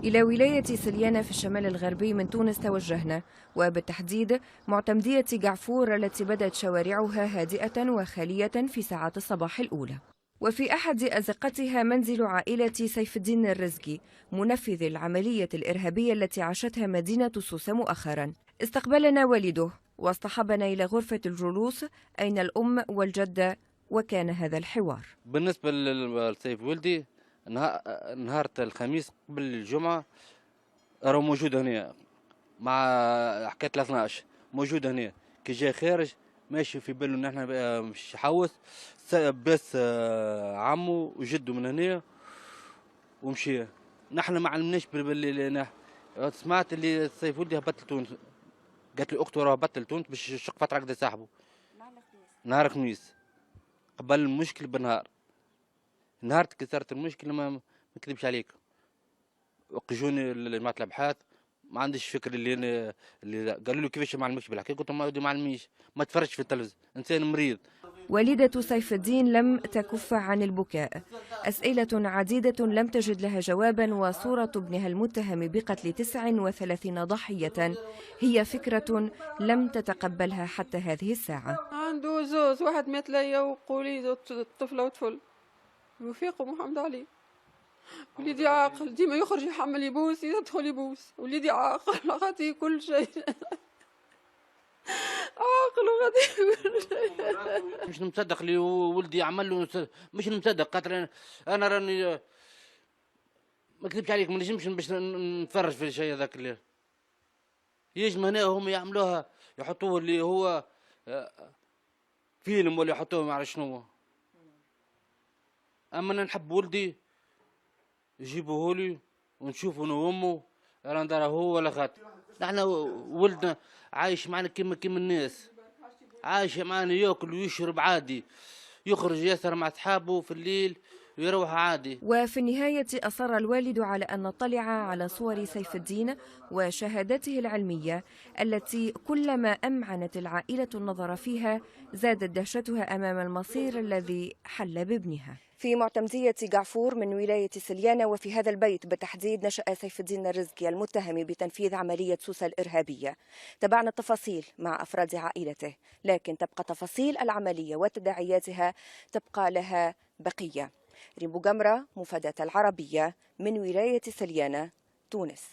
إلى ولاية سليانة في الشمال الغربي من تونس توجهنا، وبالتحديد معتمدية قعفور التي بدأت شوارعها هادئة وخالية في ساعات الصباح الأولى. وفي أحد أزقتها منزل عائلة سيف الدين الرزقي، منفذ العملية الإرهابية التي عاشتها مدينة سوسة مؤخرا. استقبلنا والده واصطحبنا إلى غرفة الجلوس أين الأم والجدة، وكان هذا الحوار. بالنسبة لسيف ولدي، نهار الخميس قبل الجمعة راه موجود هنا مع حكاية 12 موجود هنا. كي جاي خارج ماشي في باله ان احنا مش حوس بس عمه وجده من هنا ومشي. نحن ما علمناش باللي سمعت اللي سيف ولدي هبط لتونس. قالت لي اخته راه هبط لتونس باش يشق فترة كدا صاحبه نهار الخميس قبل المشكل بنهار. نهار كسرت المشكلة ما نكذبش عليك، وقجوني جماعة الابحاث ما عنديش فكر اللي قالوا له كيفاش ما علمكش بالحكايه. قلت لهم ما ودي ما علمنيش، ما تفرجش في التلفزيون، انسان مريض. والدة سيف الدين لم تكف عن البكاء. أسئلة عديدة لم تجد لها جوابا، وصورة ابنها المتهم بقتل 39 ضحية هي فكرة لم تتقبلها حتى هذه الساعة. عنده زوز، واحد مات ليا وقولي طفلة وطفل وفيق محمد علي. وليدي عاقل ديما يخرج يحمل يبوس يدخل يبوس. وليدي عاقل غادي كل شيء عاقل وغادي كل شيء. مش مصدق اللي ولدي عمل له، مش مصدق خاطر انا راني ما كذبش عليك ما نجمش باش نتفرج في الشيء هذاك اللي يجم هنا هم يعملوها، يحطوه اللي هو فيلم ولا يحطوه ما عرف شنو. اما انا نحب ولدي يجيبوه لي ونشوفه انا وامه راه دار هو ولا خاطر. نحن ولدنا عايش معنا كيما الناس، عايش معنا ياكل ويشرب عادي، يخرج يسهر مع اصحابه في الليل ويروح عادي. وفي النهاية أصر الوالد على أن نطلع على صور سيف الدين وشهادته العلمية التي كلما أمعنت العائلة النظر فيها زادت دهشتها أمام المصير الذي حل بابنها. في معتمدية قعفور من ولاية سليانة، وفي هذا البيت بالتحديد نشأ سيف الدين الرزقي المتهم بتنفيذ عملية سوسة الإرهابية. تابعنا التفاصيل مع أفراد عائلته، لكن تبقى تفاصيل العملية وتداعياتها تبقى لها بقية. ريم بوغمرة، مفاداة العربية من ولاية سليانة، تونس.